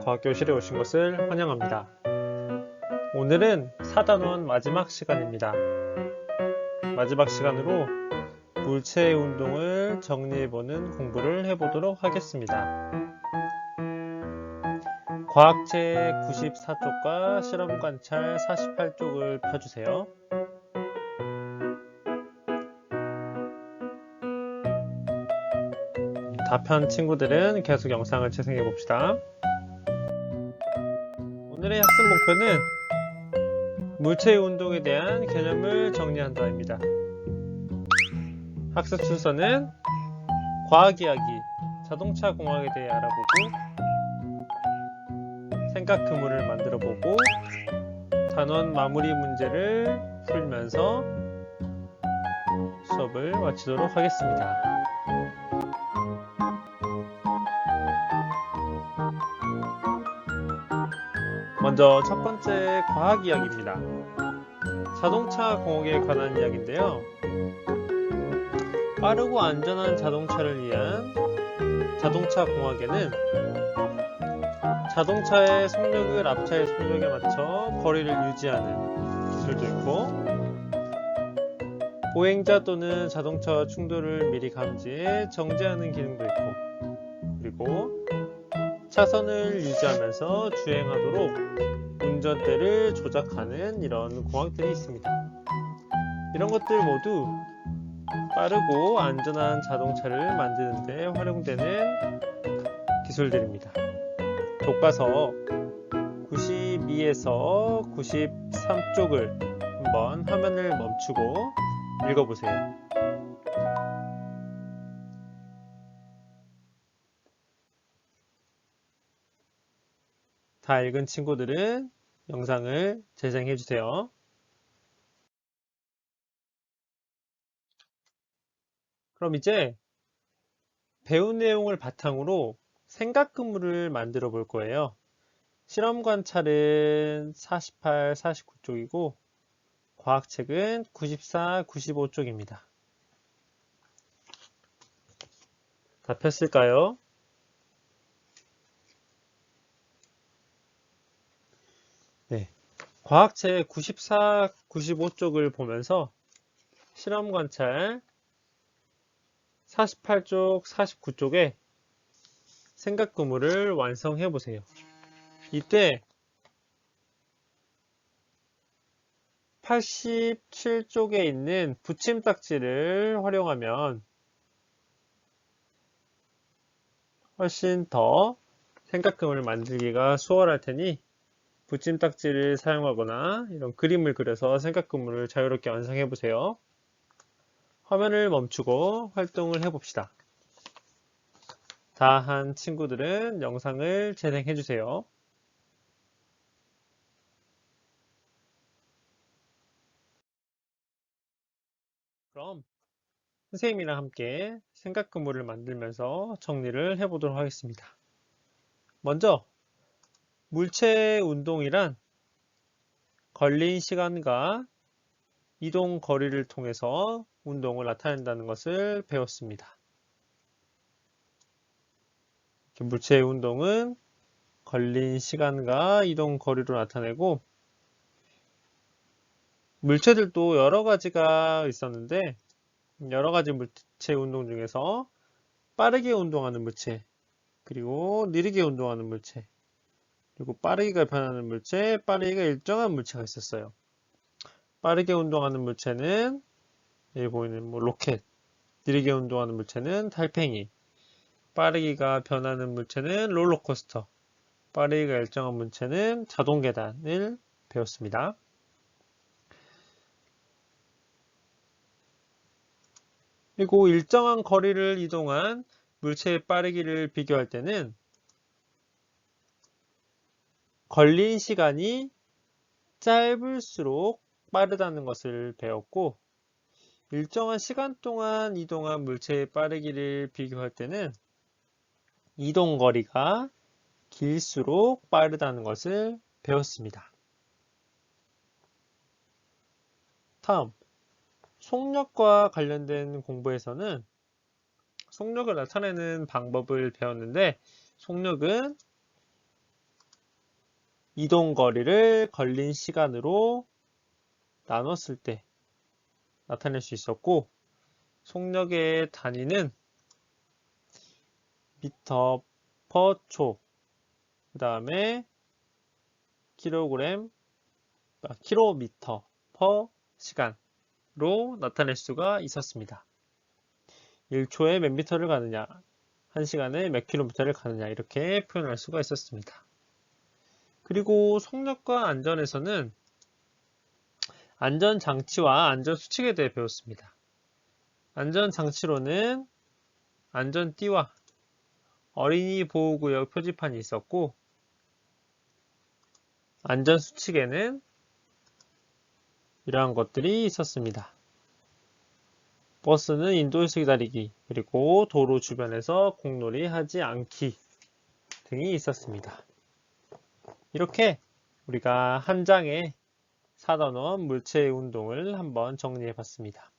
과학교실에 오신 것을 환영합니다. 오늘은 4단원 마지막 시간입니다. 마지막 시간으로 물체의 운동을 정리해보는 공부를 해보도록 하겠습니다. 과학책 94쪽과 실험 관찰 48쪽을 펴주세요. 다 편 친구들은 계속 영상을 재생해 봅시다. 오늘의 학습 목표는 물체의 운동에 대한 개념을 정리한다입니다. 학습 순서는 과학 이야기, 자동차 공학에 대해 알아보고, 생각 그물을 만들어 보고, 단원 마무리 문제를 풀면서 수업을 마치도록 하겠습니다. 먼저 첫 번째 과학 이야기입니다. 자동차 공학에 관한 이야기인데요. 빠르고 안전한 자동차를 위한 자동차 공학에는 자동차의 속력을 앞차의 속력에 맞춰 거리를 유지하는 기술도 있고, 보행자 또는 자동차와 충돌을 미리 감지해 정지하는 기능도 있고, 그리고 차선을 유지하면서 주행하도록 운전대를 조작하는 이런 공학들이 있습니다. 이런 것들 모두 빠르고 안전한 자동차를 만드는 데 활용되는 기술들입니다. 교과서 92에서 93쪽을 한번 화면을 멈추고 읽어보세요. 다 읽은 친구들은 영상을 재생해 주세요. 그럼 이제 배운 내용을 바탕으로 생각 그물을 만들어 볼 거예요. 실험 관찰은 48, 49쪽이고 과학책은 94, 95쪽입니다. 다 폈을까요? 네. 과학책 94, 95쪽을 보면서 실험 관찰 48쪽, 49쪽에 생각 그물을 완성해 보세요. 이때 87쪽에 있는 붙임딱지를 활용하면 훨씬 더 생각 그물을 만들기가 수월할 테니 붙임딱지를 사용하거나 이런 그림을 그려서 생각 그물을 자유롭게 완성해 보세요. 화면을 멈추고 활동을 해봅시다. 다 한 친구들은 영상을 재생해 주세요. 그럼 선생님이랑 함께 생각 그물을 만들면서 정리를 해보도록 하겠습니다. 먼저 물체 운동이란 걸린 시간과 이동 거리를 통해서 운동을 나타낸다는 것을 배웠습니다. 물체의 운동은 걸린 시간과 이동 거리로 나타내고, 물체들도 여러 가지가 있었는데 여러 가지 물체 운동 중에서 빠르게 운동하는 물체, 그리고 느리게 운동하는 물체, 그리고 빠르게 변하는 물체, 빠르기가 일정한 물체가 있었어요. 빠르게 운동하는 물체는 여기 보이는 로켓, 느리게 운동하는 물체는 달팽이, 빠르기가 변하는 물체는 롤러코스터, 빠르기가 일정한 물체는 자동 계단을 배웠습니다. 그리고 일정한 거리를 이동한 물체의 빠르기를 비교할 때는 걸린 시간이 짧을수록 빠르다는 것을 배웠고, 일정한 시간 동안 이동한 물체의 빠르기를 비교할 때는 이동 거리가 길수록 빠르다는 것을 배웠습니다. 다음, 속력과 관련된 공부에서는 속력을 나타내는 방법을 배웠는데, 속력은 이동 거리를 걸린 시간으로 나눴을 때 나타낼 수 있었고, 속력의 단위는 미터 퍼 초, 그 다음에 킬로미터 퍼 시간로 나타낼 수가 있었습니다. 1초에 몇 미터를 가느냐, 1시간에 몇 킬로미터를 가느냐, 이렇게 표현할 수가 있었습니다. 그리고 속력과 안전에서는 안전장치와 안전수칙에 대해 배웠습니다. 안전장치로는 안전띠와 어린이 보호구역 표지판이 있었고, 안전수칙에는 이러한 것들이 있었습니다. 버스는 인도에서 기다리기, 그리고 도로 주변에서 공놀이 하지 않기 등이 있었습니다. 이렇게 우리가 한 장의 사단원 물체의 운동을 한번 정리해 봤습니다.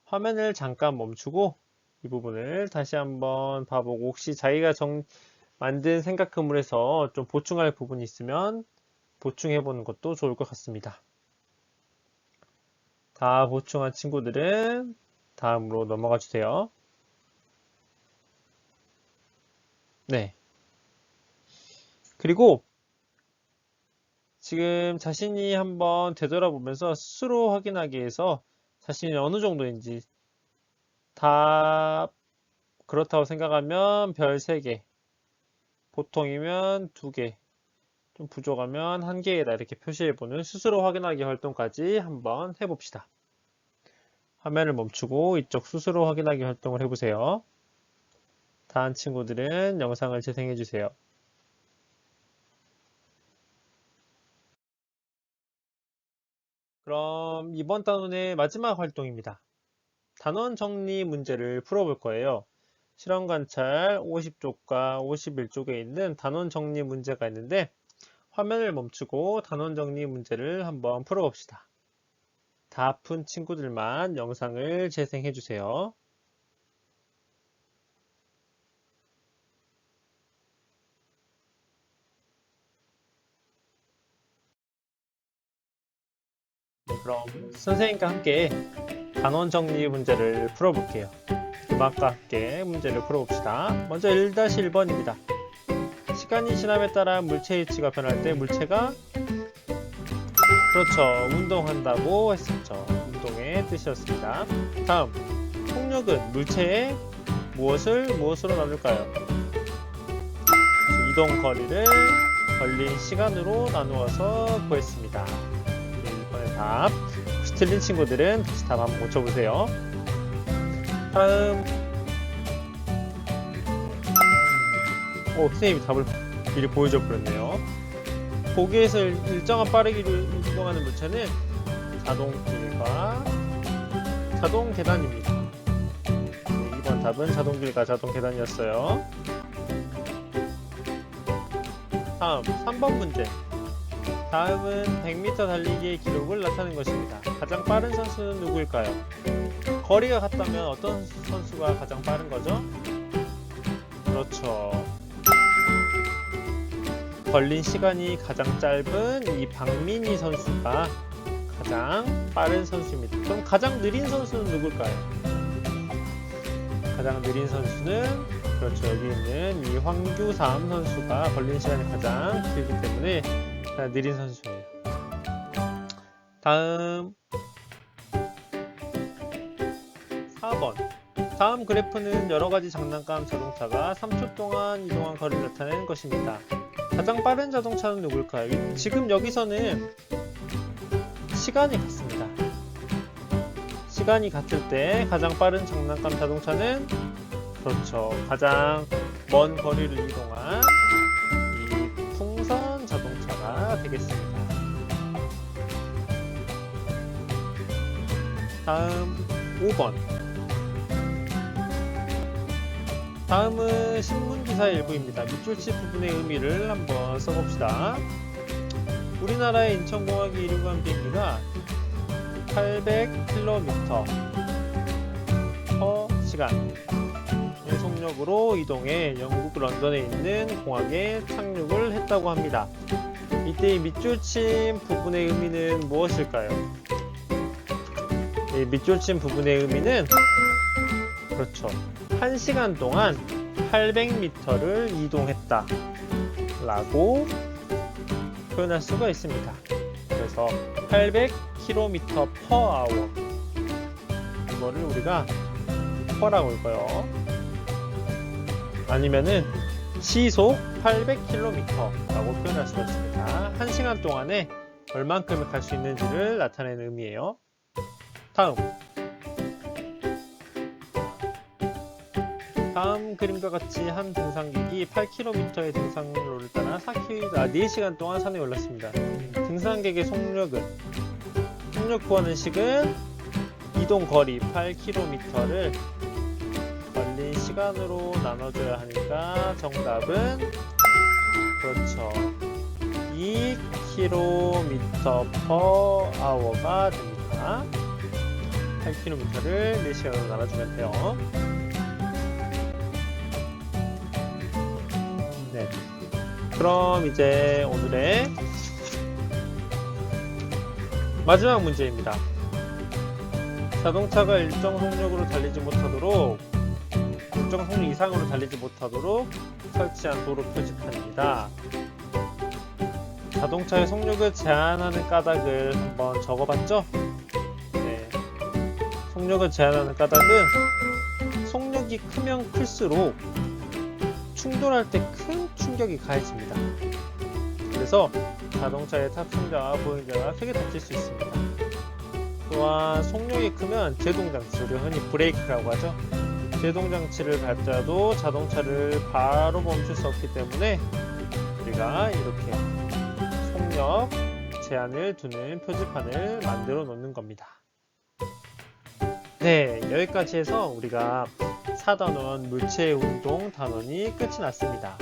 화면을 잠깐 멈추고 이 부분을 다시 한번 봐보고, 혹시 자기가 만든 생각그물에서 좀 보충할 부분이 있으면 보충해 보는 것도 좋을 것 같습니다. 다 보충한 친구들은 다음으로 넘어가 주세요. 네. 그리고 지금 자신이 한번 되돌아보면서 스스로 확인하기 위해서 자신이 어느 정도인지, 다 그렇다고 생각하면 별 3개, 보통이면 2개, 좀 부족하면 1개에다 이렇게 표시해보는 스스로 확인하기 활동까지 한번 해봅시다. 화면을 멈추고 이쪽 스스로 확인하기 활동을 해보세요. 다 한 친구들은 영상을 재생해주세요. 그럼 이번 단원의 마지막 활동입니다. 단원 정리 문제를 풀어볼 거예요. 실험 관찰 50쪽과 51쪽에 있는 단원 정리 문제가 있는데, 화면을 멈추고 단원 정리 문제를 한번 풀어봅시다. 다 푼 친구들만 영상을 재생해 주세요. 네, 그럼 선생님과 함께 단원 정리 문제를 풀어볼게요. 음악과 함께 문제를 풀어봅시다. 먼저 1-1번입니다. 시간이 지남에 따라 물체의 위치가 변할 때 물체가, 그렇죠, 운동한다고 했었죠. 운동의 뜻이었습니다. 다음, 속력은 물체의 무엇으로 나눌까요? 이동 거리를 걸린 시간으로 나누어서 구했습니다. 1번의 답. 혹시 틀린 친구들은 다시 답 한번 고쳐보세요. 다음, 선생님이 답을 미리 보여줘 버렸네요. 보기에서 일정한 빠르기로 이동하는 물체는 자동길과 자동계단입니다. 네, 2번 답은 자동길과 자동계단이었어요. 다음 3번 문제. 다음은 100m 달리기의 기록을 나타낸 것입니다. 가장 빠른 선수는 누구일까요? 거리가 같다면 어떤 선수가 가장 빠른 거죠? 그렇죠, 걸린 시간이 가장 짧은 이 박민희 선수가 가장 빠른 선수입니다. 그럼 가장 느린 선수는 누굴까요? 가장 느린 선수는, 그렇죠, 여기 있는 이 황규삼 선수가 걸린 시간이 가장 길기 때문에 가장 느린 선수예요. 다음 4번. 다음 그래프는 여러가지 장난감 자동차가 3초 동안 이동한 거리를 나타내는 것입니다. 가장 빠른 자동차는 누굴까요? 지금 여기서는 시간이 같습니다. 시간이 같을 때 가장 빠른 장난감 자동차는, 그렇죠, 가장 먼 거리를 이동한 이 풍선 자동차가 되겠습니다. 다음 5번. 다음은 신문기사의 일부입니다. 밑줄치 부분의 의미를 한번 써봅시다. 우리나라의 인천공항에 이륙한 비행기가 800km/시간의 속력으로 이동해 영국 런던에 있는 공항에 착륙을 했다고 합니다. 이때 이 밑줄 친 부분의 의미는 무엇일까요? 이 밑줄 친 부분의 의미는 그렇죠. 1시간 동안 800m를 이동했다 라고 표현할 수가 있습니다. 그래서 800km per hour 이거를 우리가 per라고 읽어요. 아니면은 시속 800km 라고 표현할 수가 있습니다. 1시간 동안에 얼만큼을 갈 수 있는지를 나타내는 의미예요. 다음 그림과 같이 한 등산객이 8km의 등산로를 따라 4시간 동안 산에 올랐습니다. 등산객의 속력 구하는 식은 이동 거리 8km를 걸린 시간으로 나눠줘야 하니까 정답은 그렇죠. 2km per hour가 됩니다. 8km를 4시간으로 나눠주면 돼요. 네. 그럼 이제 오늘의 마지막 문제입니다. 자동차가 일정 속력으로 달리지 못하도록 일정 속력 이상으로 달리지 못하도록 설치한 도로 표지판입니다. 자동차의 속력을 제한하는 까닭을 한번 적어봤죠? 네. 속력을 제한하는 까닭은 속력이 크면 클수록 충돌할 때 큰 충격이 가해집니다. 그래서 자동차의 탑승자와 보행자가 크게 다칠 수 있습니다. 또한 속력이 크면 제동장치, 우리가 흔히 브레이크라고 하죠. 제동장치를 밟자도 자동차를 바로 멈출 수 없기 때문에 우리가 이렇게 속력 제한을 두는 표지판을 만들어 놓는 겁니다. 네, 여기까지 해서 우리가 4단원 물체 운동 단원이 끝이 났습니다.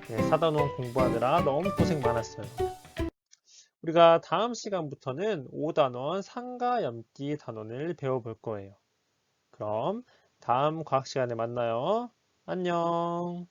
네, 4단원 공부하느라 너무 고생 많았어요. 우리가 다음 시간부터는 5단원 상가 염기 단원을 배워볼 거예요. 그럼 다음 과학 시간에 만나요. 안녕.